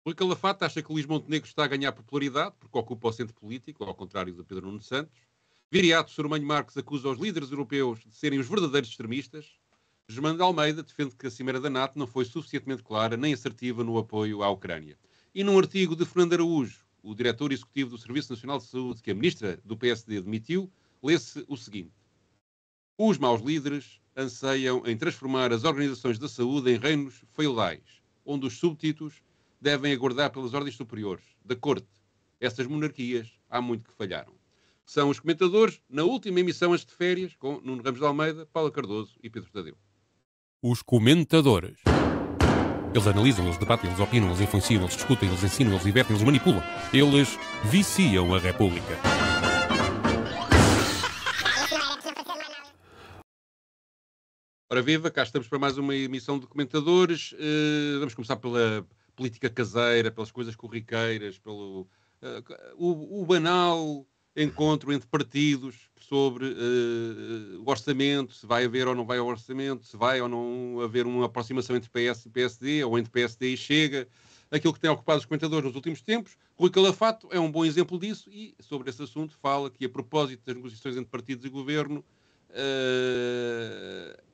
Rui Calafate acha que Luís Montenegro está a ganhar popularidade porque ocupa o centro político, ao contrário de Pedro Nuno Santos. Viriato Soromanho Marques acusa os líderes europeus de serem os verdadeiros extremistas. Germano de Almeida defende que a Cimeira da NATO não foi suficientemente clara nem assertiva no apoio à Ucrânia. E num artigo de Fernando Araújo, o diretor executivo do Serviço Nacional de Saúde, que a ministra do PSD demitiu, lê-se o seguinte: os maus líderes anseiam em transformar as organizações da saúde em reinos feudais, onde os súbditos devem aguardar pelas ordens superiores, da corte. Essas monarquias há muito que falharam. São os comentadores na última emissão antes de férias, com Nuno Ramos de Almeida, Paula Cardoso e Pedro Tadeu. Os comentadores. Eles analisam, eles debatem, eles opinam, eles influenciam, eles discutem, eles ensinam, eles divertem, eles manipulam. Eles viciam a República. Ora viva, cá estamos para mais uma emissão de comentadores. Vamos começar pela política caseira, pelas coisas corriqueiras, pelo o banal encontro entre partidos sobre o orçamento, se vai haver ou não vai ao orçamento, se vai ou não haver uma aproximação entre PS e PSD, ou entre PSD e Chega, aquilo que tem ocupado os comentadores nos últimos tempos. Rui Calafato é um bom exemplo disso e, sobre esse assunto, fala que, a propósito das negociações entre partidos e governo,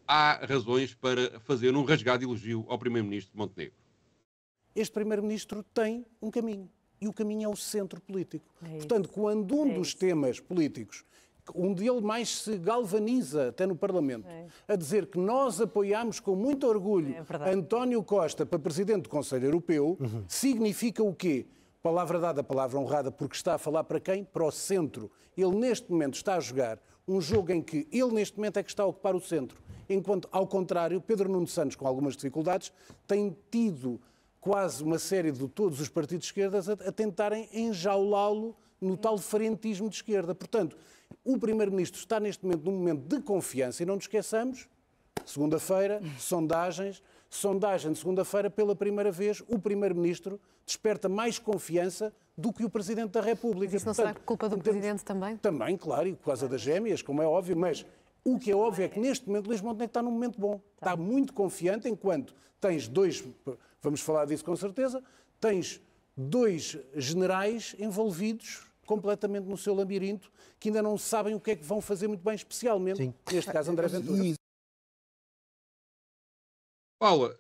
há razões para fazer um rasgado elogio ao Primeiro-Ministro Montenegro. Este Primeiro-Ministro tem um caminho. E o caminho é o centro político. Portanto, quando um dos temas políticos, onde ele mais se galvaniza, até no Parlamento, a dizer que nós apoiamos com muito orgulho António Costa para Presidente do Conselho Europeu, significa o quê? Palavra dada, palavra honrada, porque está a falar para quem? Para o centro. Ele, neste momento, está a jogar um jogo em que ele, neste momento, é que está a ocupar o centro. Enquanto, ao contrário, Pedro Nuno Santos, com algumas dificuldades, tem tido quase uma série de todos os partidos de esquerda a tentarem enjaulá-lo no tal frentismo de esquerda. Portanto, o Primeiro-Ministro está neste momento num momento de confiança e não nos esqueçamos, segunda-feira, sondagem de segunda-feira, pela primeira vez, o Primeiro-Ministro desperta mais confiança do que o Presidente da República. Mas isso não será culpa do Presidente também? Também, claro, e por causa das gêmeas, como é óbvio, mas o que é óbvio é que neste momento Luís Montenegro está num momento bom. Está muito confiante, enquanto tens dois, vamos falar disso com certeza, tens dois generais envolvidos completamente no seu labirinto, que ainda não sabem o que é que vão fazer muito bem, especialmente, neste caso, André Ventura. Paula,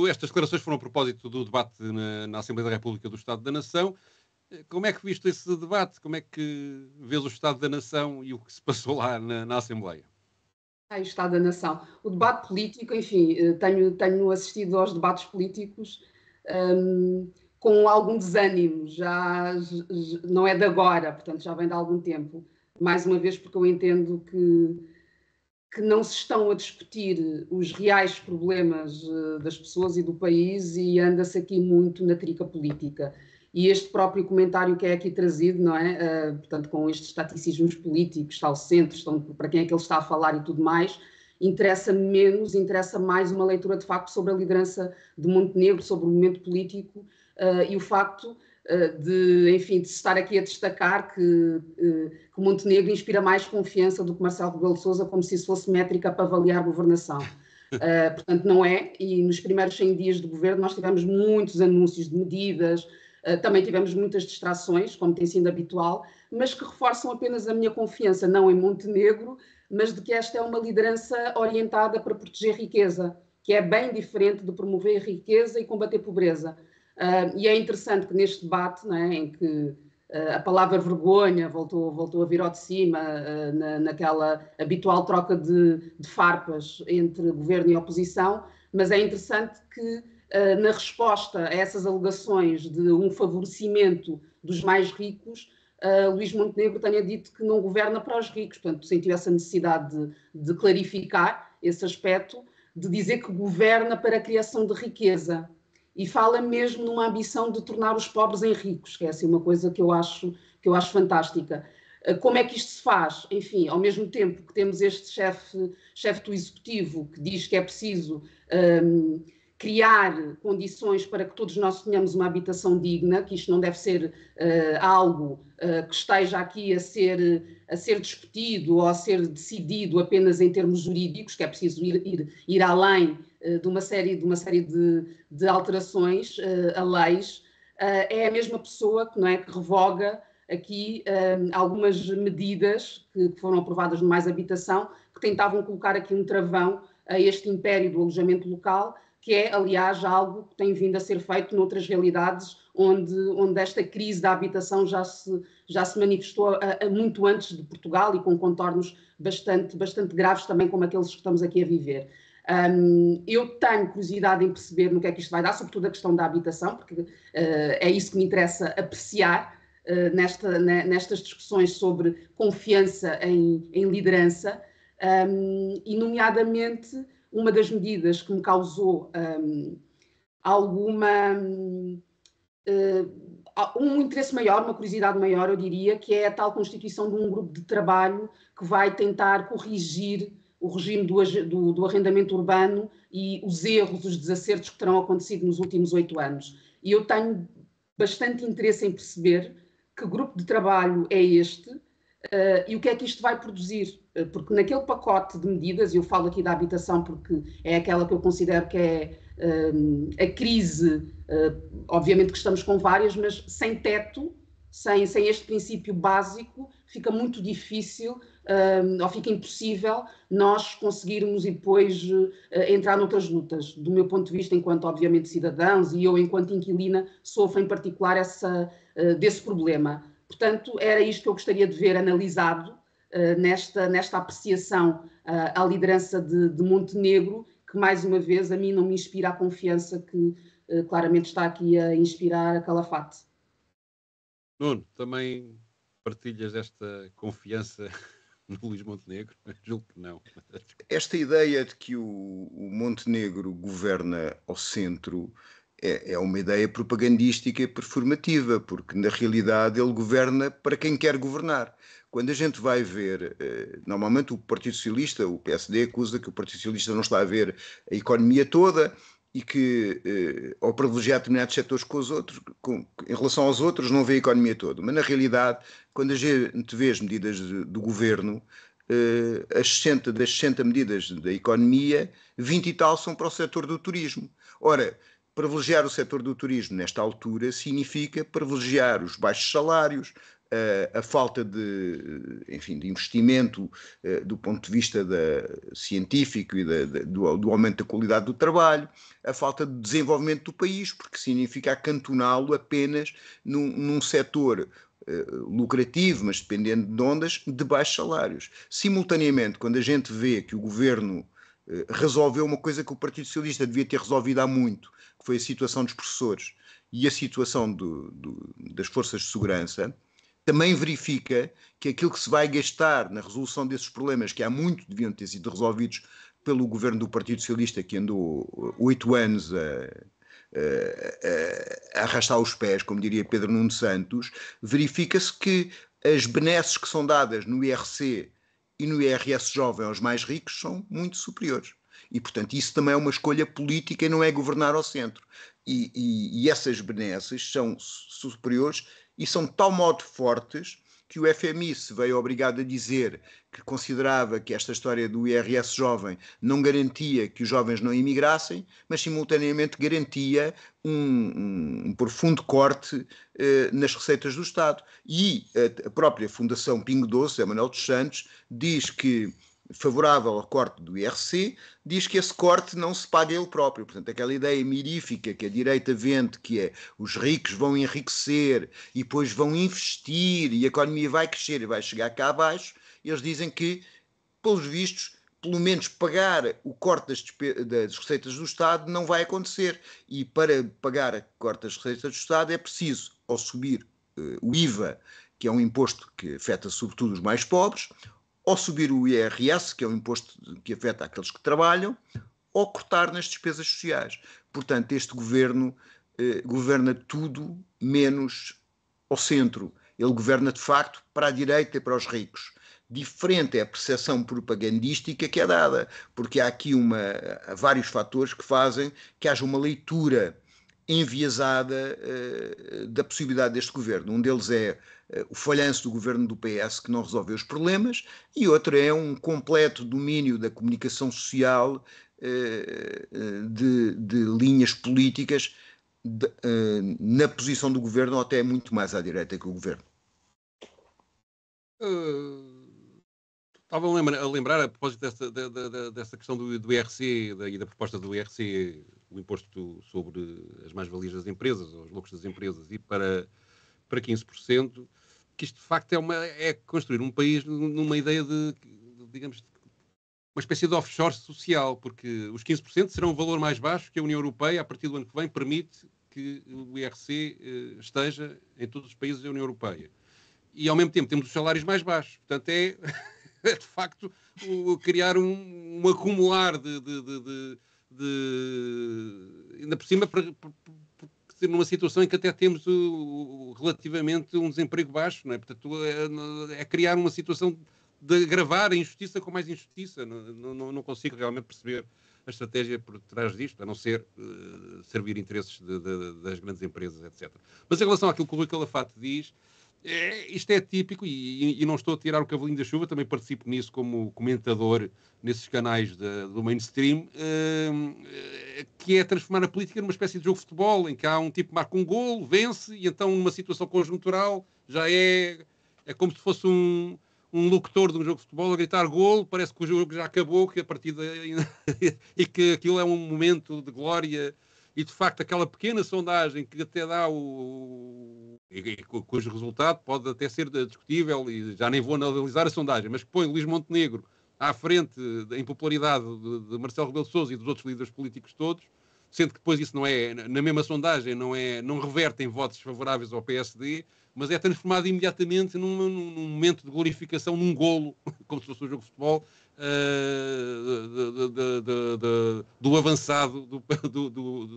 estas declarações foram a propósito do debate na Assembleia da República do Estado da Nação. Como é que viste esse debate? Como é que vês o Estado da Nação e o que se passou lá na Assembleia? O Estado da Nação. O debate político, enfim, tenho assistido aos debates políticos com algum desânimo, já não é de agora, portanto já vem de algum tempo. Mais uma vez porque eu entendo que não se estão a discutir os reais problemas das pessoas e do país e anda-se aqui muito na trica política. E este próprio comentário que é aqui trazido, não é? Portanto, com estes taticismos políticos, está ao centro, para quem é que ele está a falar e tudo mais, interessa mais uma leitura de facto sobre a liderança de Montenegro, sobre o momento político e o facto de se estar aqui a destacar que Montenegro inspira mais confiança do que Marcelo Rebelo de Sousa, como se isso fosse métrica para avaliar a governação. Portanto, não é. E nos primeiros 100 dias de governo nós tivemos muitos anúncios de medidas, também tivemos muitas distrações, como tem sido habitual, mas que reforçam apenas a minha confiança, não em Montenegro, mas de que esta é uma liderança orientada para proteger riqueza, que é bem diferente de promover riqueza e combater pobreza. E é interessante que neste debate, não é, em que a palavra vergonha voltou a vir ao de cima, naquela habitual troca de farpas entre governo e oposição, mas é interessante que na resposta a essas alegações de um favorecimento dos mais ricos, Luís Montenegro tenha dito que não governa para os ricos, portanto sentiu essa necessidade de clarificar esse aspecto, de dizer que governa para a criação de riqueza e fala mesmo numa ambição de tornar os pobres em ricos, que é assim uma coisa que eu acho fantástica. Como é que isto se faz? Enfim, ao mesmo tempo que temos este chefe do Executivo que diz que é preciso criar condições para que todos nós tenhamos uma habitação digna, que isto não deve ser algo que esteja aqui a ser discutido ou a ser decidido apenas em termos jurídicos, que é preciso ir além de uma série de alterações a leis. É a mesma pessoa que, não é, que revoga aqui algumas medidas que foram aprovadas no Mais Habitação, que tentavam colocar aqui um travão a este império do alojamento local, que é, aliás, algo que tem vindo a ser feito noutras realidades, onde esta crise da habitação já se manifestou muito antes de Portugal e com contornos bastante graves também, como aqueles que estamos aqui a viver. Eu tenho curiosidade em perceber no que é que isto vai dar, sobretudo a questão da habitação, porque é isso que me interessa apreciar nestas discussões sobre confiança em liderança, e nomeadamente uma das medidas que me causou um interesse maior, uma curiosidade maior, eu diria, que é a tal constituição de um grupo de trabalho que vai tentar corrigir o regime do arrendamento urbano e os erros, os desacertos que terão acontecido nos últimos 8 anos. E eu tenho bastante interesse em perceber que grupo de trabalho é este e o que é que isto vai produzir. Porque naquele pacote de medidas, e eu falo aqui da habitação porque é aquela que eu considero que é a crise, obviamente que estamos com várias, mas sem teto, sem este princípio básico, fica muito difícil, ou fica impossível nós conseguirmos e depois entrar noutras lutas. Do meu ponto de vista, enquanto, obviamente, cidadãos, e eu, enquanto inquilina, sofro em particular desse problema. Portanto, era isto que eu gostaria de ver analisado nesta apreciação à liderança de Montenegro, que, mais uma vez, a mim não me inspira a confiança que claramente está aqui a inspirar a Calafate. Nuno, também partilhas esta confiança no Luís Montenegro? Julgo que não. Esta ideia de que o Montenegro governa ao centro é uma ideia propagandística e performativa, porque na realidade ele governa para quem quer governar. Quando a gente vai ver, normalmente o Partido Socialista, o PSD, acusa que o Partido Socialista não está a ver a economia toda e que, ao privilegiar determinados setores com os outros, em relação aos outros, não vê a economia toda. Mas, na realidade, quando a gente vê as medidas do governo, das 60 medidas da economia, 20 e tal são para o setor do turismo. Ora, privilegiar o setor do turismo nesta altura significa privilegiar os baixos salários, a falta de investimento do ponto de vista científico e do aumento da qualidade do trabalho, a falta de desenvolvimento do país, porque significa acantoná-lo apenas num setor lucrativo, mas dependendo de ondas, de baixos salários. Simultaneamente, quando a gente vê que o governo resolveu uma coisa que o Partido Socialista devia ter resolvido há muito, que foi a situação dos professores e a situação das forças de segurança, também verifica que aquilo que se vai gastar na resolução desses problemas, que há muito deviam ter sido resolvidos pelo governo do Partido Socialista, que andou 8 anos a arrastar os pés, como diria Pedro Nuno Santos, verifica-se que as benesses que são dadas no IRC e no IRS jovem aos mais ricos são muito superiores. E, portanto, isso também é uma escolha política e não é governar ao centro. E essas benesses são superiores e são de tal modo fortes que o FMI se veio obrigado a dizer que considerava que esta história do IRS jovem não garantia que os jovens não imigrassem, mas simultaneamente garantia um profundo corte nas receitas do Estado. E a própria Fundação Pingo Doce, a Manuel dos Santos, diz que, favorável ao corte do IRC, diz que esse corte não se paga ele próprio. Portanto, aquela ideia mirífica que a direita vende, que é os ricos vão enriquecer e depois vão investir e a economia vai crescer e vai chegar cá abaixo, eles dizem que, pelos vistos, pelo menos pagar o corte das receitas do Estado não vai acontecer. E para pagar o corte das receitas do Estado é preciso, ou subir o IVA, que é um imposto que afeta sobretudo os mais pobres, ou subir o IRS, que é um imposto que afeta aqueles que trabalham, ou cortar nas despesas sociais. Portanto, este governo governa tudo menos ao centro. Ele governa, de facto, para a direita e para os ricos. Diferente é a percepção propagandística que é dada, porque há aqui vários fatores que fazem que haja uma leitura enviesada da possibilidade deste governo. Um deles é o falhanço do governo do PS, que não resolveu os problemas, e outro é um completo domínio da comunicação social de linhas políticas na posição do governo, ou até muito mais à direita que o governo. Estava a lembrar, a propósito dessa questão do IRC e da proposta do IRC, o imposto sobre as mais-valias das empresas, os lucros das empresas, e para 15%, que isto de facto é construir um país numa ideia digamos, uma espécie de offshore social, porque os 15% serão o valor mais baixo que a União Europeia, a partir do ano que vem, permite que o IRC esteja em todos os países da União Europeia. E, ao mesmo tempo, temos os salários mais baixos. Portanto, é de facto criar um acumular ainda por cima, numa situação em que até temos relativamente um desemprego baixo, não é? Portanto, é criar uma situação de agravar a injustiça com mais injustiça. Não consigo realmente perceber a estratégia por trás disto, a não ser servir interesses das grandes empresas, etc. Mas em relação àquilo que o Rui Calafate diz, isto é típico, e não estou a tirar o cavalinho da chuva, também participo nisso como comentador nesses canais do mainstream, que é transformar a política numa espécie de jogo de futebol, em que há um tipo que marca um golo, vence, e então numa situação conjuntural já é como se fosse um locutor de um jogo de futebol a gritar golo, parece que o jogo já acabou, que a partida e que aquilo é um momento de glória. E, de facto, aquela pequena sondagem que até dá cujo resultado pode até ser discutível, e já nem vou analisar a sondagem, mas que põe Luís Montenegro à frente em popularidade de Marcelo Rebelo de Sousa e dos outros líderes políticos todos, sendo que depois isso não é, na mesma sondagem, não reverte em votos favoráveis ao PSD, mas é transformado imediatamente num momento de glorificação, num golo, como se fosse um jogo de futebol, do avançado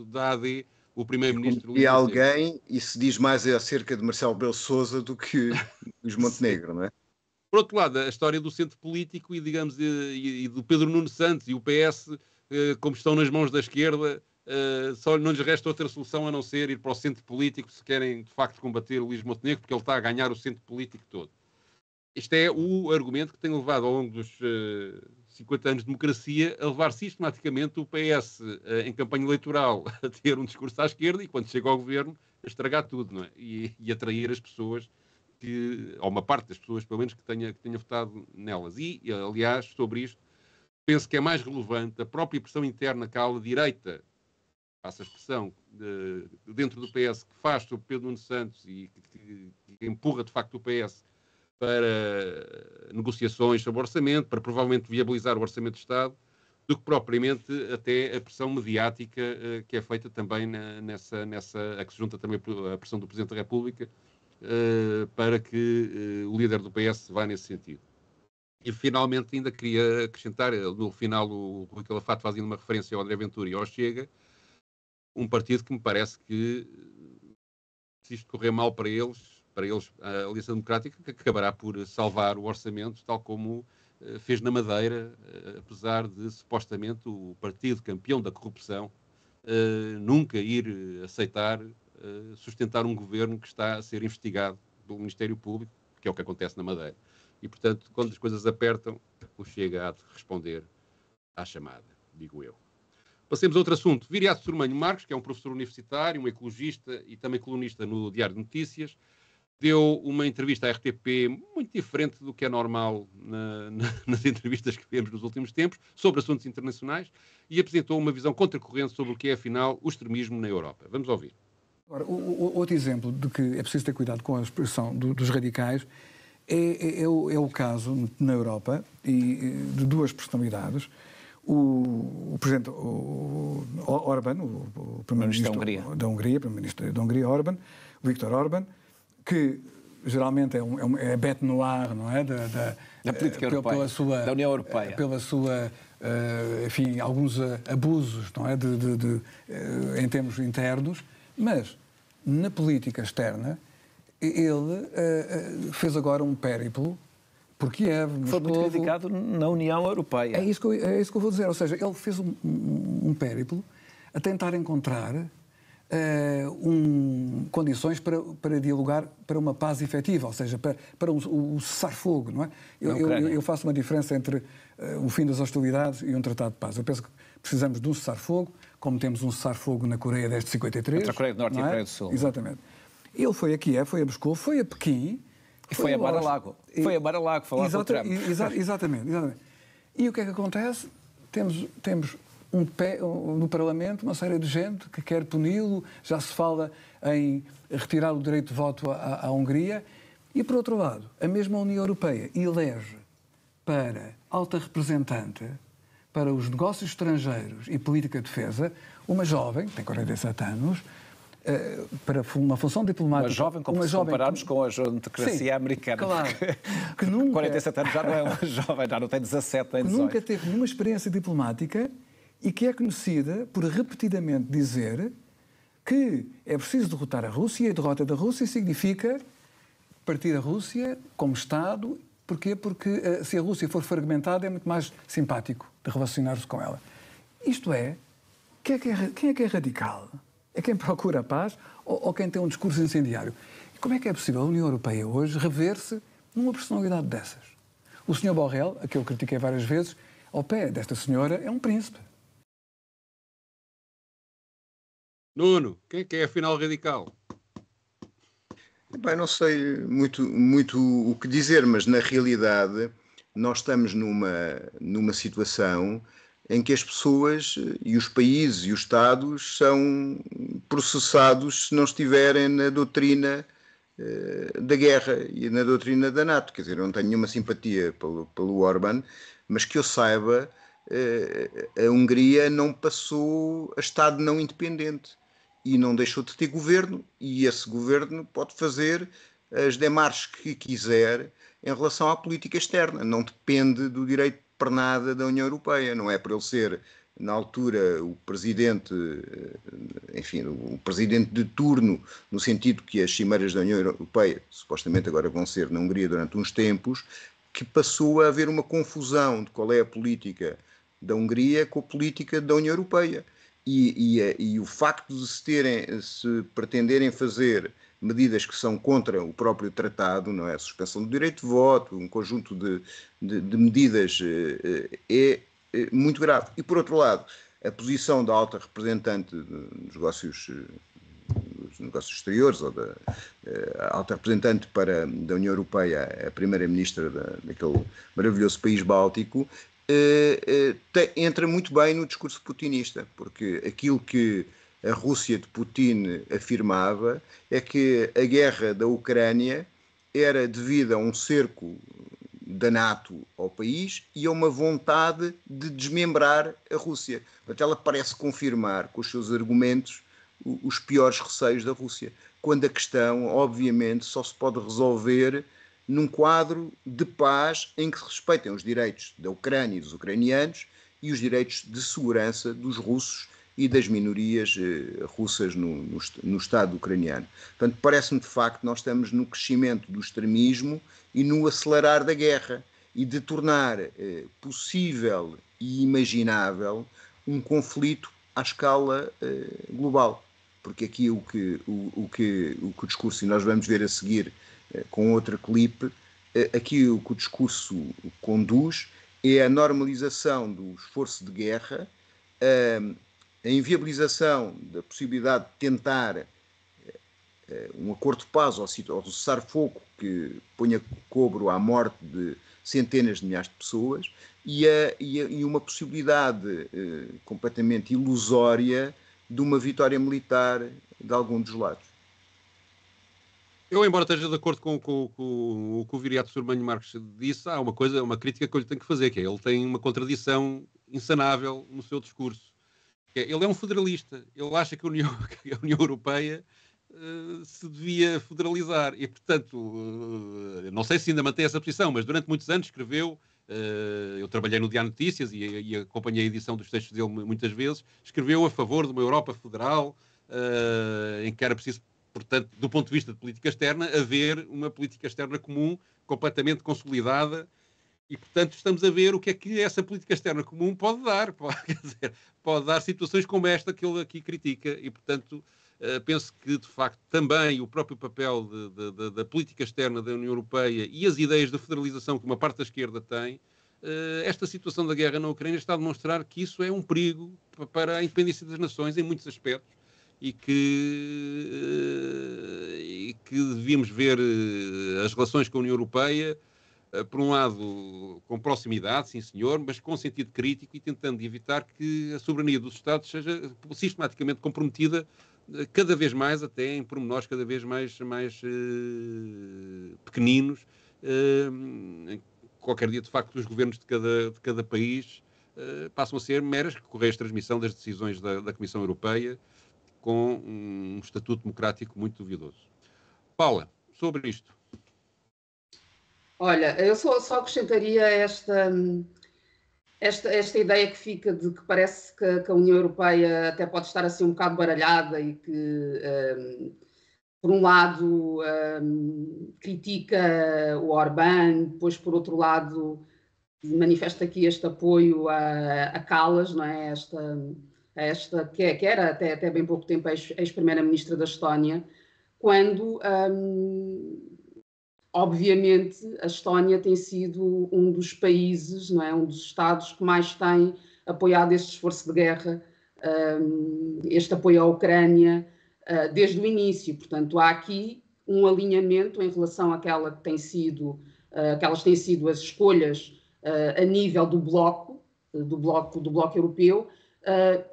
da AD, o primeiro-ministro. E alguém, e se diz mais acerca de Marcelo Rebelo de Sousa do que os Montenegro, não é? Por outro lado, a história do centro político e, digamos, e do Pedro Nuno Santos e o PS, como estão nas mãos da esquerda, só não lhes resta outra solução a não ser ir para o centro político se querem, de facto, combater o Luís Montenegro, porque ele está a ganhar o centro político todo. Este é o argumento que tem levado ao longo dos 50 anos de democracia a levar sistematicamente o PS em campanha eleitoral a ter um discurso à esquerda e, quando chega ao governo, a estragar tudo, não é? E atrair as pessoas, ou uma parte das pessoas, pelo menos, que tenha votado nelas. E, aliás, sobre isto, penso que é mais relevante a própria pressão interna que a ala direita, passa a expressão, dentro do PS, que faz sobre Pedro Nuno Santos e que empurra, de facto, o PS para negociações sobre orçamento, para provavelmente viabilizar o orçamento de Estado, do que propriamente até a pressão mediática que é feita também a que se junta também a pressão do Presidente da República para que o líder do PS vá nesse sentido. E finalmente ainda queria acrescentar, no final o Rui Calafate fazendo uma referência ao André Ventura e ao Chega, um partido que me parece que, se isto correr mal para eles, a Aliança Democrática, que acabará por salvar o orçamento, tal como fez na Madeira, apesar de, supostamente, o partido campeão da corrupção nunca ir aceitar sustentar um governo que está a ser investigado pelo Ministério Público, que é o que acontece na Madeira. E, portanto, quando as coisas apertam, o Chega há de responder à chamada, digo eu. Passemos a outro assunto. Viriato Sormanho Marques, que é um professor universitário, um ecologista e também colunista no Diário de Notícias, deu uma entrevista à RTP muito diferente do que é normal nas entrevistas que vemos nos últimos tempos, sobre assuntos internacionais, e apresentou uma visão contracorrente sobre o que é, afinal, o extremismo na Europa. Vamos ouvir. Agora, outro exemplo de que é preciso ter cuidado com a expressão dos radicais é o caso na Europa de duas personalidades. O presidente Orbán, o primeiro-ministro da Hungria, primeiro-ministro da Hungria, Orbán, o Viktor Orbán, que geralmente é bête noire, não é? Da política europeia, da União Europeia. Pela sua, enfim, alguns abusos, não é? Em termos internos, mas na política externa ele fez agora um périplo por Kiev, foi muito criticado na União Europeia. É isso que eu vou dizer. Ou seja, ele fez um périplo a tentar encontrar condições para dialogar para uma paz efetiva, ou seja, para o cessar-fogo, não é? Eu faço uma diferença entre o fim das hostilidades e um tratado de paz. Eu penso que precisamos de um cessar-fogo, como temos um cessar-fogo na Coreia desde 53. Entre a Coreia do Norte e a Coreia do Sul. Exatamente. Ele foi a Kiev, foi a Moscou, foi a Pequim. E foi a Mar-a-Lago. Foi a Mar-a-Lago falar com o Trump. Exatamente. E o que é que acontece? Temos no Parlamento uma série de gente que quer puni-lo, já se fala em retirar o direito de voto à Hungria, e, por outro lado, a mesma União Europeia elege para alta representante para os negócios estrangeiros e política de defesa uma jovem, tem 47 anos, para uma função diplomática... Uma jovem, compararmos com a democracia americana. Claro. Que nunca, 47 anos já não é uma jovem, já não tem 17 nem 18. Nunca teve nenhuma experiência diplomática e que é conhecida por repetidamente dizer que é preciso derrotar a Rússia, e a derrota da Rússia significa partir a Rússia como Estado. Porquê? Porque se a Rússia for fragmentada é muito mais simpático de relacionar-se com ela. Isto é, quem é que é radical? É quem procura a paz ou quem tem um discurso incendiário? E como é que é possível a União Europeia hoje rever-se numa personalidade dessas? O Sr. Borrell, a que eu critiquei várias vezes, ao pé desta senhora, é um príncipe. Nuno, quem é que é afinal radical? Bem, não sei muito o que dizer, mas na realidade nós estamos numa situação em que as pessoas e os países e os Estados são processados se não estiverem na doutrina da guerra e na doutrina da NATO. Quer dizer, eu não tenho nenhuma simpatia pelo Orbán, mas que eu saiba, a Hungria não passou a Estado não independente e não deixou de ter governo, e esse governo pode fazer as demarches que quiser em relação à política externa. Não depende do direito de pernada da União Europeia. Não é por ele ser, na altura, o presidente, enfim, o presidente de turno, no sentido que as cimeiras da União Europeia, supostamente agora vão ser na Hungria durante uns tempos, que passou a haver uma confusão de qual é a política da Hungria com a política da União Europeia. E o facto de se pretenderem fazer medidas que são contra o próprio tratado, não é? A suspensão do direito de voto, um conjunto de medidas é muito grave. E, por outro lado, a posição da alta representante dos negócios exteriores, ou da alta representante da União Europeia, a primeira-ministra daquele maravilhoso país báltico, entra muito bem no discurso putinista, porque aquilo que a Rússia de Putin afirmava é que a guerra da Ucrânia era devida a um cerco da NATO ao país e a uma vontade de desmembrar a Rússia. Portanto, ela parece confirmar com os seus argumentos os piores receios da Rússia, quando a questão, obviamente, só se pode resolver num quadro de paz em que se respeitem os direitos da Ucrânia e dos ucranianos e os direitos de segurança dos russos e das minorias russas no Estado ucraniano. Portanto, parece-me de facto que nós estamos no crescimento do extremismo e no acelerar da guerra e de tornar possível e imaginável um conflito à escala global. Porque aqui o que o discurso, e nós vamos ver a seguir com outro clipe, aqui o que o discurso conduz é a normalização do esforço de guerra, a inviabilização da possibilidade de tentar um acordo de paz ou cessar-fogo que ponha cobro à morte de centenas de milhares de pessoas e uma possibilidade completamente ilusória de uma vitória militar de algum dos lados. Eu, embora esteja de acordo com o que o Viriato Surmanho Marques disse, há uma crítica que eu lhe tenho que fazer, que é ele tem uma contradição insanável no seu discurso. Ele é um federalista. Ele acha que a União Europeia se devia federalizar. E, portanto, não sei se ainda mantém essa posição, mas durante muitos anos escreveu, eu trabalhei no Diário Notícias e acompanhei a edição dos textos dele muitas vezes, escreveu a favor de uma Europa federal, em que era preciso portanto, do ponto de vista de política externa, haver uma política externa comum completamente consolidada e, portanto, estamos a ver o que é que essa política externa comum pode dar. Pode dar situações como esta que ele aqui critica e, portanto, penso que, de facto, também o próprio papel da política externa da União Europeia e as ideias de federalização que uma parte da esquerda tem, esta situação da guerra na Ucrânia está a demonstrar que isso é um perigo para a independência das nações em muitos aspectos e que devíamos ver as relações com a União Europeia, por um lado, com proximidade, sim senhor, mas com sentido crítico e tentando evitar que a soberania dos Estados seja sistematicamente comprometida cada vez mais, até em pormenores cada vez mais pequeninos. Qualquer dia, de facto, os governos de cada país passam a ser meras correias de transmissão das decisões da Comissão Europeia, com um estatuto democrático muito duvidoso. Paula, sobre isto. Olha, eu só acrescentaria esta ideia que fica de que parece que a União Europeia até pode estar assim um bocado baralhada e que, por um lado, critica o Orbán, depois, por outro lado, manifesta aqui este apoio a Kallas, não é? Esta que era até bem pouco tempo ex-primeira-ministra da Estónia, quando, obviamente, a Estónia tem sido um dos países, não é? Um dos Estados que mais tem apoiado este esforço de guerra, este apoio à Ucrânia, desde o início. Portanto, há aqui um alinhamento em relação àquelas têm sido as escolhas a nível do bloco europeu.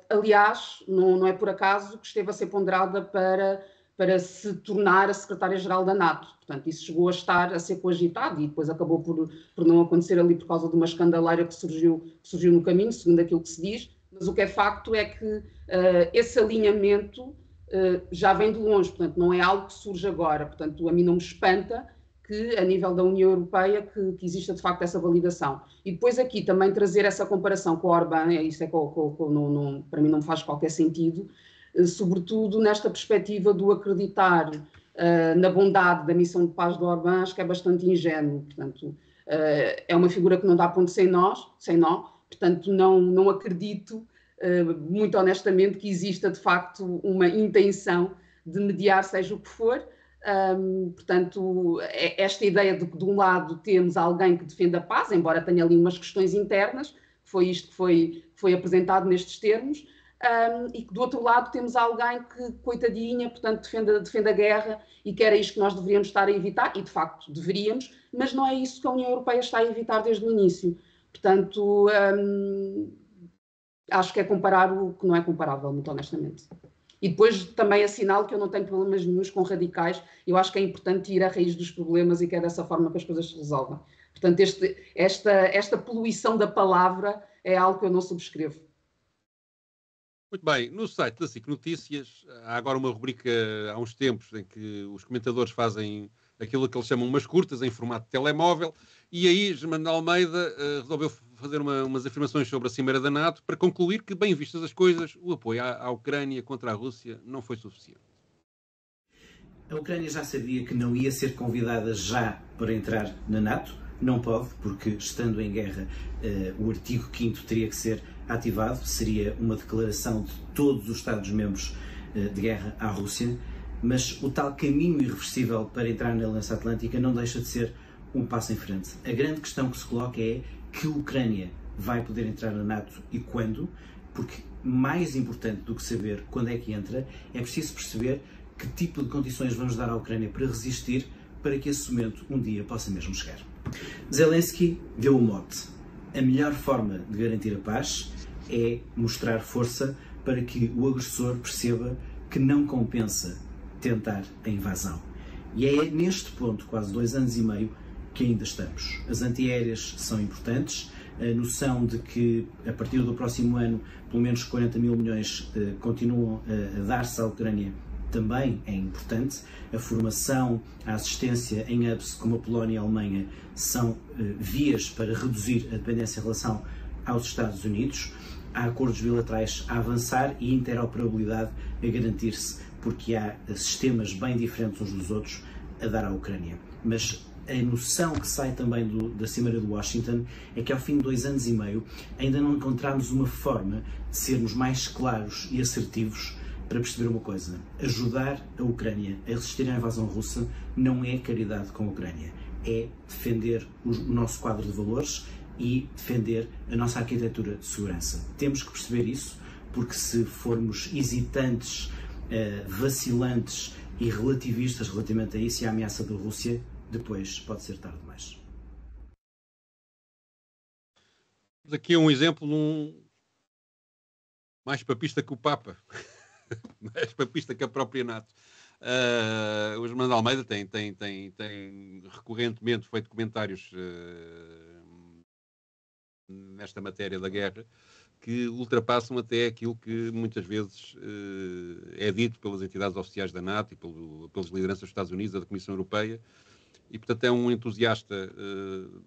Aliás, não é por acaso que esteve a ser ponderada para se tornar a secretária-geral da NATO. Portanto, isso chegou a estar a ser cogitado e depois acabou por não acontecer ali por causa de uma escandaleira que surgiu no caminho, segundo aquilo que se diz. Mas o que é facto é que esse alinhamento já vem de longe, portanto, não é algo que surge agora. Portanto, a mim não me espanta que, a nível da União Europeia, que exista de facto essa validação. E depois aqui também trazer essa comparação com o Orbán, isso é que para mim não faz qualquer sentido, sobretudo nesta perspectiva do acreditar na bondade da missão de paz do Orbán, acho que é bastante ingênuo. Portanto, é uma figura que não dá ponto sem nó, portanto não acredito, muito honestamente, que exista de facto uma intenção de mediar seja o que for. Portanto, esta ideia de que de um lado temos alguém que defende a paz, embora tenha ali umas questões internas, foi isto que foi apresentado nestes termos, e que do outro lado temos alguém que, coitadinha, portanto, defende a guerra e que era isto que nós deveríamos estar a evitar, e de facto deveríamos, mas não é isso que a União Europeia está a evitar desde o início. Portanto, acho que é comparar o que não é comparável, muito honestamente. E depois também assinalo que eu não tenho problemas nenhuns com radicais. Eu acho que é importante ir à raiz dos problemas e que é dessa forma que as coisas se resolvem. Portanto, esta poluição da palavra é algo que eu não subscrevo. Muito bem. No site da SIC Notícias há agora uma rubrica, há uns tempos, em que os comentadores fazem aquilo que eles chamam umas curtas em formato de telemóvel, e aí Germano Almeida resolveu fazer umas afirmações sobre a Cimeira da NATO para concluir que, bem vistas as coisas, o apoio à Ucrânia contra a Rússia não foi suficiente. A Ucrânia já sabia que não ia ser convidada já para entrar na NATO. Não pode, porque estando em guerra, o artigo 5º teria que ser ativado. Seria uma declaração de todos os Estados-membros de guerra à Rússia. Mas o tal caminho irreversível para entrar na Aliança Atlântica não deixa de ser um passo em frente. A grande questão que se coloca é que a Ucrânia vai poder entrar na NATO e quando, porque mais importante do que saber quando é que entra, é preciso perceber que tipo de condições vamos dar à Ucrânia para resistir para que esse momento um dia possa mesmo chegar. Zelensky deu o mote. A melhor forma de garantir a paz é mostrar força para que o agressor perceba que não compensa tentar a invasão. E é neste ponto, quase 2 anos e meio, que ainda estamos. As antiaéreas são importantes, a noção de que a partir do próximo ano pelo menos 40 mil milhões continuam a dar-se à Ucrânia também é importante. A formação, a assistência em hubs como a Polónia e a Alemanha são vias para reduzir a dependência em relação aos Estados Unidos. Há acordos bilaterais a avançar e interoperabilidade a garantir-se porque há sistemas bem diferentes uns dos outros a dar à Ucrânia. Mas a noção que sai também da Cimeira de Washington é que ao fim de 2 anos e meio ainda não encontramos uma forma de sermos mais claros e assertivos para perceber uma coisa: ajudar a Ucrânia a resistir à invasão russa não é caridade com a Ucrânia, é defender o nosso quadro de valores e defender a nossa arquitetura de segurança. Temos que perceber isso, porque se formos hesitantes, vacilantes e relativistas relativamente a isso e à ameaça da Rússia, depois pode ser tarde demais. Aqui um exemplo mais papista que o Papa, mais papista que a própria NATO. O Germano de Almeida tem recorrentemente feito comentários nesta matéria da guerra que ultrapassam até aquilo que muitas vezes é dito pelas entidades oficiais da NATO e pelas lideranças dos Estados Unidos, da Comissão Europeia, e portanto é um entusiasta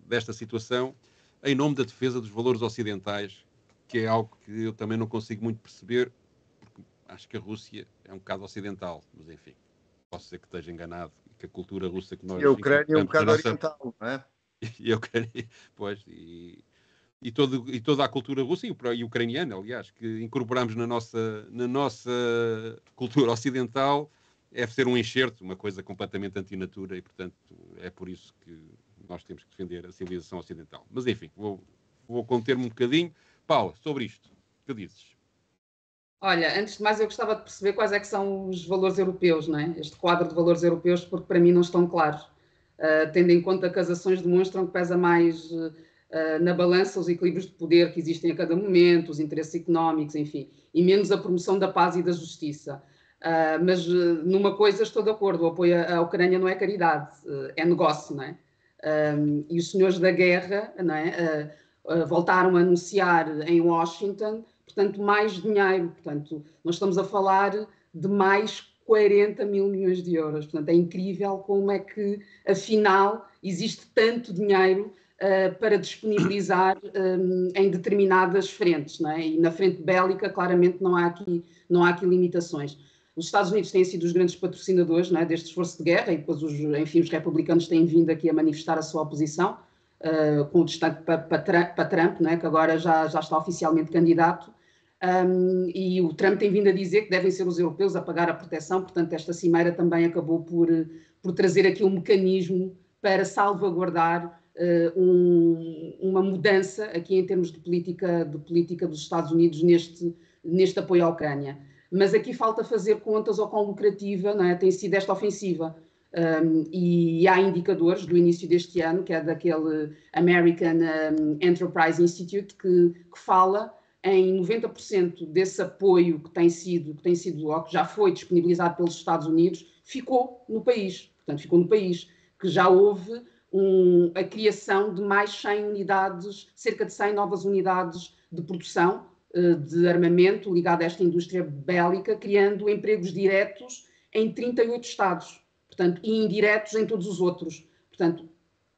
desta situação em nome da defesa dos valores ocidentais, que é algo que eu também não consigo muito perceber, porque acho que a Rússia é um bocado ocidental, mas enfim, posso ser que esteja enganado e que a cultura russa que nós... E a Ucrânia é um bocado oriental, não é? E a Ucrânia, pois, e toda a cultura russa e ucraniana, aliás, que incorporamos na nossa cultura ocidental, deve ser um enxerto, uma coisa completamente antinatura, e portanto é por isso que nós temos que defender a civilização ocidental. Mas enfim, vou conter-me um bocadinho. Paula, sobre isto, o que dizes? Olha, antes de mais eu gostava de perceber quais é que são os valores europeus, não é? Este quadro de valores europeus, porque para mim não estão claros. Tendo em conta que as ações demonstram que pesa mais na balança os equilíbrios de poder que existem a cada momento, os interesses económicos, enfim, e menos a promoção da paz e da justiça. Mas numa coisa estou de acordo, o apoio à Ucrânia não é caridade, é negócio, não é? E os senhores da guerra, não é? Voltaram a anunciar em Washington, portanto, mais dinheiro. Portanto, nós estamos a falar de mais 40 mil milhões de euros. Portanto, é incrível como é que, afinal, existe tanto dinheiro para disponibilizar em determinadas frentes, não é? E na frente bélica, claramente, não há aqui limitações. Os Estados Unidos têm sido os grandes patrocinadores, não é, deste esforço de guerra, e depois, os republicanos têm vindo aqui a manifestar a sua oposição, com o destaque para Trump, não é, que agora já está oficialmente candidato, e o Trump tem vindo a dizer que devem ser os europeus a pagar a proteção. Portanto, esta cimeira também acabou por trazer aqui um mecanismo para salvaguardar uma mudança aqui em termos de política dos Estados Unidos neste apoio à Ucrânia. Mas aqui falta fazer contas ao quão lucrativa, não é, tem sido esta ofensiva. E há indicadores do início deste ano, que é daquele American Enterprise Institute, que fala em 90% desse apoio que tem sido ou que já foi disponibilizado pelos Estados Unidos, ficou no país. Portanto, ficou no país, que já houve a criação de mais 100 unidades, cerca de 100 novas unidades de produção de armamento ligado a esta indústria bélica, criando empregos diretos em 38 Estados, portanto, e indiretos em todos os outros. Portanto,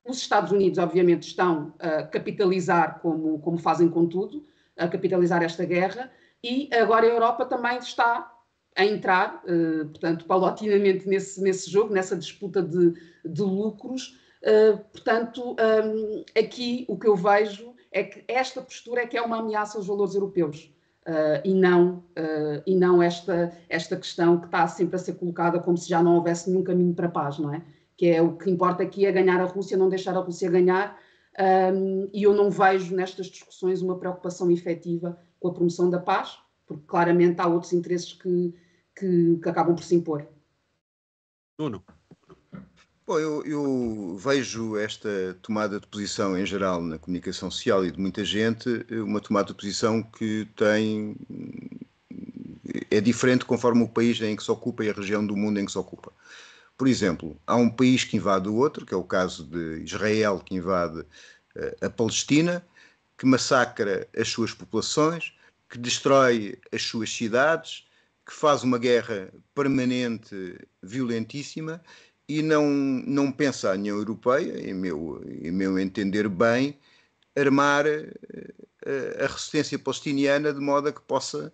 os Estados Unidos, obviamente, estão a capitalizar, como fazem com tudo, a capitalizar esta guerra, e agora a Europa também está a entrar, portanto, paulatinamente nesse jogo, nessa disputa de lucros. Portanto, aqui o que eu vejo é que esta postura é que é uma ameaça aos valores europeus, e não esta questão que está sempre a ser colocada como se já não houvesse nenhum caminho para a paz, não é? Que é o que importa aqui é ganhar a Rússia, não deixar a Rússia ganhar, e eu não vejo nestas discussões uma preocupação efetiva com a promoção da paz, porque claramente há outros interesses que acabam por se impor. Nuno. Bom, eu vejo esta tomada de posição em geral na comunicação social e de muita gente, uma tomada de posição que é diferente conforme o país em que se ocupa e a região do mundo em que se ocupa. Por exemplo, há um país que invade o outro, que é o caso de Israel, que invade a Palestina, que massacra as suas populações, que destrói as suas cidades, que faz uma guerra permanente, violentíssima, e não pensa a União Europeia, em meu entender bem, armar a resistência palestiniana de modo a que possa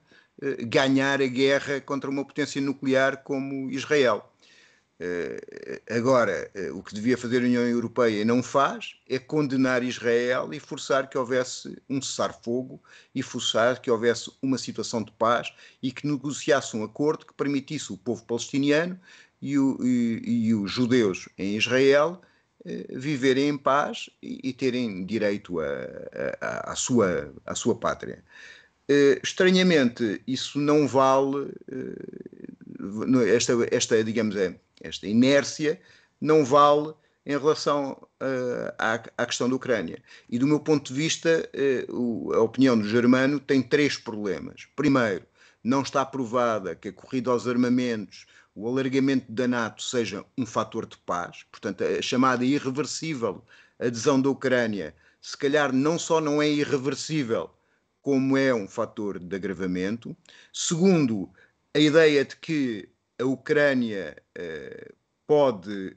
ganhar a guerra contra uma potência nuclear como Israel. Agora, o que devia fazer a União Europeia e não faz é condenar Israel e forçar que houvesse um cessar-fogo e forçar que houvesse uma situação de paz e que negociasse um acordo que permitisse o povo palestiniano e os judeus em Israel viverem em paz e terem direito à sua pátria. Estranhamente, isso não vale, esta inércia não vale em relação à questão da Ucrânia. E do meu ponto de vista, a opinião do Germano tem 3 problemas. Primeiro, não está provada que a corrida aos armamentos, o alargamento da NATO seja um fator de paz, portanto, a chamada irreversível adesão da Ucrânia, se calhar não só não é irreversível, como é um fator de agravamento. Segundo, a ideia de que a Ucrânia pode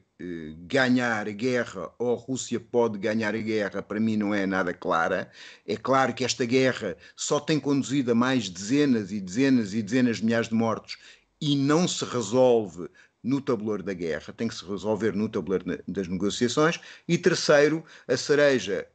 ganhar a guerra ou a Rússia pode ganhar a guerra, para mim não é nada clara. É claro que esta guerra só tem conduzido a mais dezenas e dezenas e dezenas de milhares de mortos e não se resolve no tabuleiro da guerra, tem que se resolver no tabuleiro das negociações. E terceiro, a cereja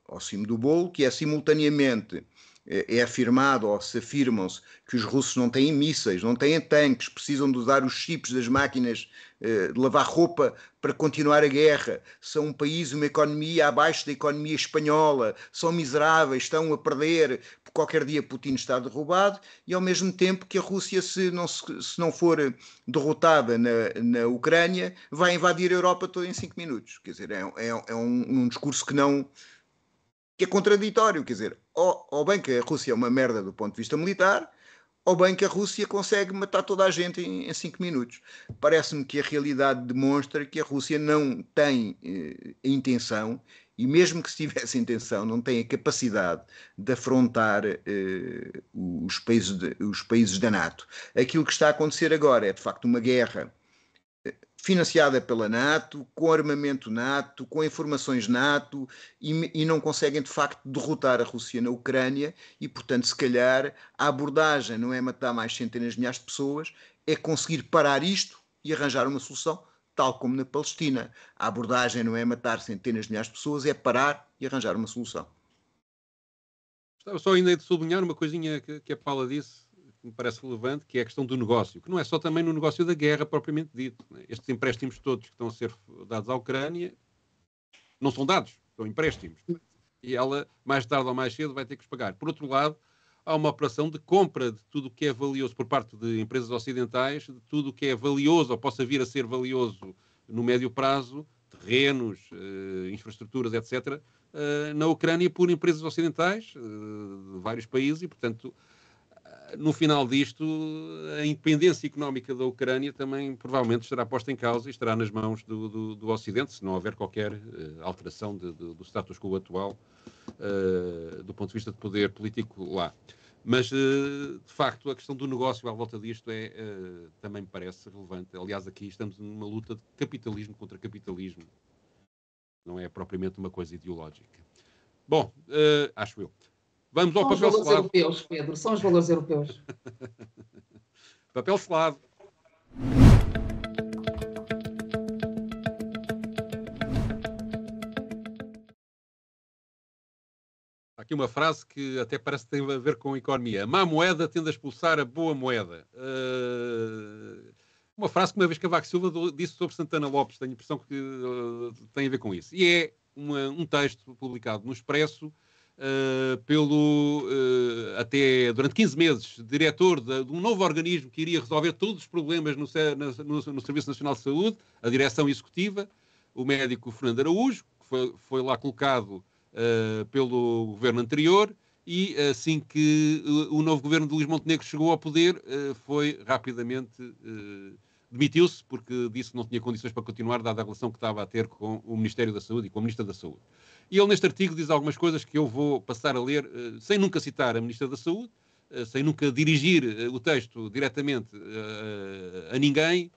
ao cimo do bolo, que é simultaneamente é afirmado ou se afirmam-se que os russos não têm mísseis, não têm tanques, precisam de usar os chips das máquinas de lavar roupa para continuar a guerra, são um país, uma economia abaixo da economia espanhola, são miseráveis, estão a perder, qualquer dia Putin está derrubado, e ao mesmo tempo que a Rússia, se não for derrotada na Ucrânia, vai invadir a Europa toda em 5 minutos. Quer dizer, é um discurso que é contraditório, quer dizer, ou bem que a Rússia é uma merda do ponto de vista militar, ou bem que a Rússia consegue matar toda a gente em 5 minutos. Parece-me que a realidade demonstra que a Rússia não tem a intenção, e mesmo que se tivesse intenção, não tem a capacidade de afrontar os países da NATO. Aquilo que está a acontecer agora é, de facto, uma guerra financiada pela NATO, com armamento NATO, com informações NATO, e não conseguem, de facto, derrotar a Rússia na Ucrânia, e, portanto, se calhar, a abordagem não é matar mais centenas de milhares de pessoas, é conseguir parar isto e arranjar uma solução, tal como na Palestina. A abordagem não é matar centenas de milhares de pessoas, é parar e arranjar uma solução. Estava só ainda de sublinhar uma coisinha que a Paula disse, que me parece relevante, que é a questão do negócio, que não é só também no negócio da guerra propriamente dito. Estes empréstimos todos que estão a ser dados à Ucrânia não são dados, são empréstimos. E ela, mais tarde ou mais cedo, vai ter que os pagar. Por outro lado, há uma operação de compra de tudo o que é valioso por parte de empresas ocidentais, de tudo o que é valioso ou possa vir a ser valioso no médio prazo, terrenos, infraestruturas, etc., na Ucrânia por empresas ocidentais de vários países e, portanto, no final disto, a independência económica da Ucrânia também provavelmente estará posta em causa e estará nas mãos do Ocidente, se não houver qualquer alteração do status quo atual do ponto de vista de poder político lá. Mas, de facto, a questão do negócio à volta disto também me parece relevante. Aliás, aqui estamos numa luta de capitalismo contra capitalismo. Não é propriamente uma coisa ideológica. Bom, acho eu. Vamos ao papel selado. São os valores europeus, Pedro. São os valores europeus. Papel selado. Há aqui uma frase que até parece que tem a ver com a economia. A má moeda tende a expulsar a boa moeda. Uma frase que uma vez Cavaco Silva disse sobre Santana Lopes. Tenho a impressão que tem a ver com isso. E é um texto publicado no Expresso até durante 15 meses, diretor de um novo organismo que iria resolver todos os problemas no Serviço Nacional de Saúde, a direção executiva, o médico Fernando Araújo, que foi lá colocado pelo governo anterior, e assim que o novo governo de Luís Montenegro chegou ao poder, foi rapidamente demitiu-se, porque disse que não tinha condições para continuar, dada a relação que estava a ter com o Ministério da Saúde e com a Ministra da Saúde. E ele, neste artigo, diz algumas coisas que eu vou passar a ler, sem nunca citar a Ministra da Saúde, sem nunca dirigir o texto diretamente a ninguém.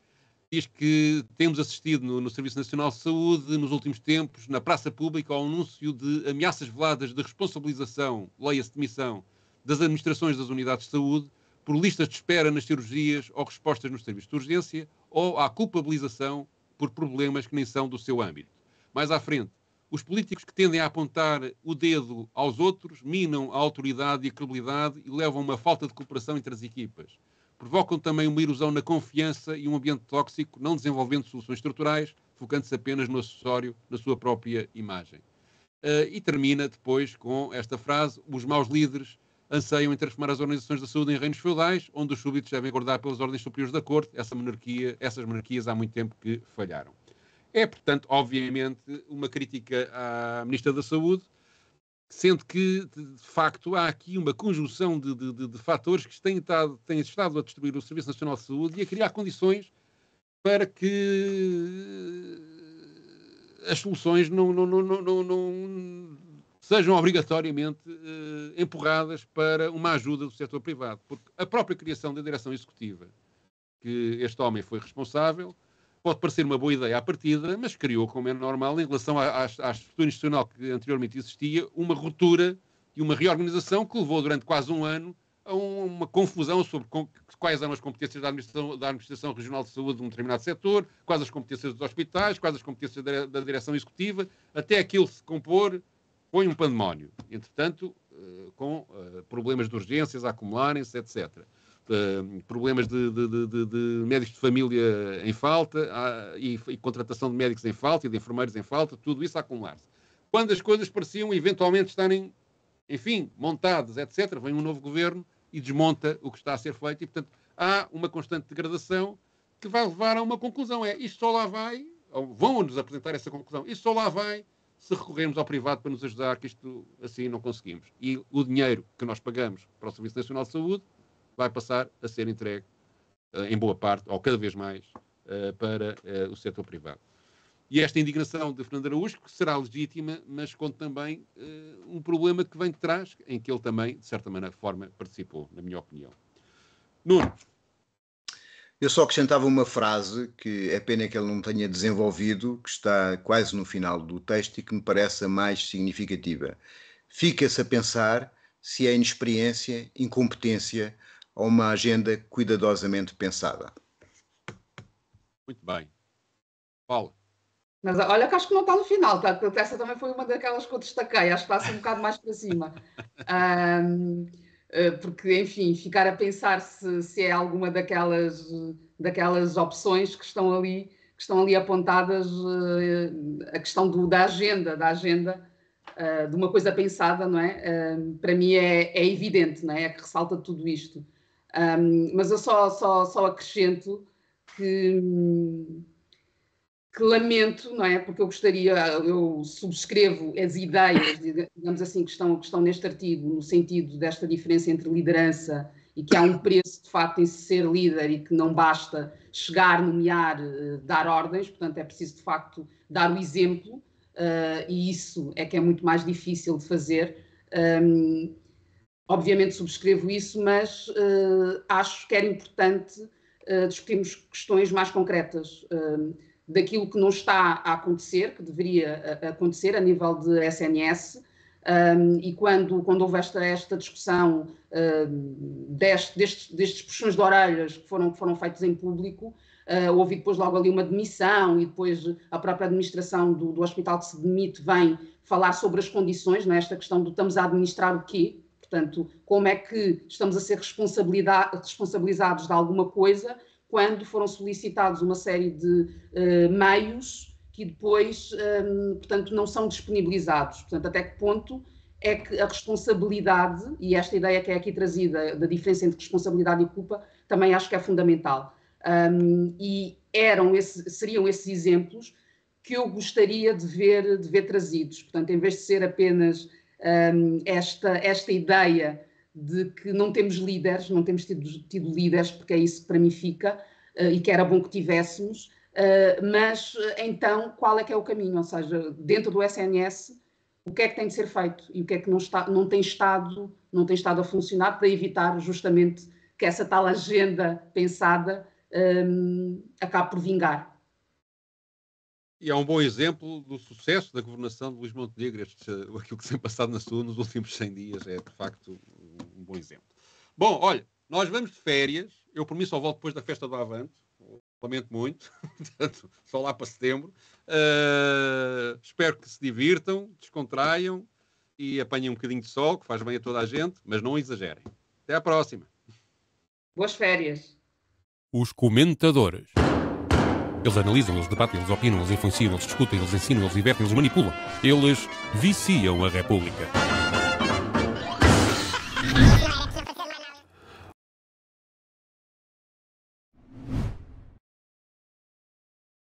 Diz que temos assistido no Serviço Nacional de Saúde, nos últimos tempos, na praça pública, ao anúncio de ameaças veladas de responsabilização, leia-se demissão, das administrações das unidades de saúde, por listas de espera nas cirurgias ou respostas nos serviços de urgência, ou à culpabilização por problemas que nem são do seu âmbito. Mais à frente, os políticos que tendem a apontar o dedo aos outros minam a autoridade e a credibilidade e levam a uma falta de cooperação entre as equipas. Provocam também uma erosão na confiança e um ambiente tóxico, não desenvolvendo soluções estruturais, focando-se apenas no acessório, na sua própria imagem. E termina depois com esta frase: os maus líderes anseiam em transformar as organizações da saúde em reinos feudais, onde os súbditos devem guardar pelas ordens superiores da corte. Essas monarquias há muito tempo que falharam. É, portanto, obviamente, uma crítica à Ministra da Saúde, sendo que, de facto, há aqui uma conjunção de fatores que têm estado a destruir o Serviço Nacional de Saúde e a criar condições para que as soluções não sejam obrigatoriamente empurradas para uma ajuda do setor privado. Porque a própria criação da direção executiva, que este homem foi responsável, pode parecer uma boa ideia à partida, mas criou, como é normal, em relação à estrutura institucional que anteriormente existia, uma ruptura e uma reorganização que levou durante quase um ano a uma confusão sobre quais eram as competências da Administração Regional de Saúde de um determinado setor, quais as competências dos hospitais, quais as competências da direção executiva, até aquilo se compor, foi um pandemónio. Entretanto, com problemas de urgências a acumularem-se, etc. Problemas de médicos de família em falta e contratação de médicos em falta e de enfermeiros em falta, tudo isso a acumular-se. Quando as coisas pareciam eventualmente estarem, enfim, montadas, etc., vem um novo governo e desmonta o que está a ser feito e, portanto, há uma constante degradação que vai levar a uma conclusão. Isto só lá vai, ou vão-nos apresentar essa conclusão, isto só lá vai se recorrermos ao privado para nos ajudar, que isto assim não conseguimos. E o dinheiro que nós pagamos para o Serviço Nacional de Saúde vai passar a ser entregue, em boa parte, ou cada vez mais, para o setor privado. E esta indignação de Fernando Araújo, que será legítima, mas conta também um problema que vem de trás, em que ele também, de certa forma, participou, na minha opinião. Nuno. Eu só acrescentava uma frase que é pena que ele não tenha desenvolvido, que está quase no final do texto e que me parece a mais significativa. Fica-se a pensar se é inexperiência, incompetência ou uma agenda cuidadosamente pensada. Muito bem. Paulo. Mas olha que acho que não está no final, tá? Essa também foi uma daquelas que eu destaquei, acho que está assim um bocado mais para cima. Porque, enfim, ficar a pensar se é alguma daquelas opções que estão ali apontadas, a questão da agenda, de uma coisa pensada, não é? Para mim é evidente, não é? É que ressalta tudo isto. Mas eu só acrescento que lamento, não é? Porque eu subscrevo as ideias, digamos assim, que estão neste artigo, no sentido desta diferença entre liderança e que há um preço, de facto, em ser líder e que não basta chegar, nomear, dar ordens, portanto é preciso, de facto, dar o exemplo, e isso é que é muito mais difícil de fazer. Obviamente subscrevo isso, mas acho que era importante discutirmos questões mais concretas, daquilo que não está a acontecer, que deveria acontecer a nível de SNS, e quando houve esta discussão destes puxões de orelhas que foram feitos em público, houve depois logo ali uma demissão e depois a própria administração do hospital que se demite vem falar sobre as condições, não é? Esta questão do estamos a administrar o quê? Portanto, como é que estamos a ser responsabilizados de alguma coisa quando foram solicitados uma série de meios que depois, portanto, não são disponibilizados. Portanto, até que ponto é que a responsabilidade, e esta ideia que é aqui trazida, da diferença entre responsabilidade e culpa, também acho que é fundamental. E seriam esses exemplos que eu gostaria de ver trazidos. Portanto, em vez de ser apenas esta ideia de que não temos líderes, não temos tido líderes, porque é isso que para mim fica, e que era bom que tivéssemos, mas então qual é que é o caminho? Ou seja, dentro do SNS, o que é que tem de ser feito e o que é que não tem estado a funcionar para evitar justamente que essa tal agenda pensada acabe por vingar. E é um bom exemplo do sucesso da governação de Luís Montenegro. Aquilo que se tem passado na saúde nos últimos 100 dias é, de facto, um bom exemplo. Bom, olha, Nós vamos de férias. Eu, por mim, só volto depois da festa do Avante. Lamento muito. Portanto, só lá para setembro. Espero que se divirtam, descontraiam e apanhem um bocadinho de sol, que faz bem a toda a gente, mas não exagerem. Até à próxima. Boas férias. Os comentadores. Eles analisam, eles debatem, eles opinam, eles influenciam, eles discutem, eles ensinam, eles divertem, eles manipulam. Eles viciam a República.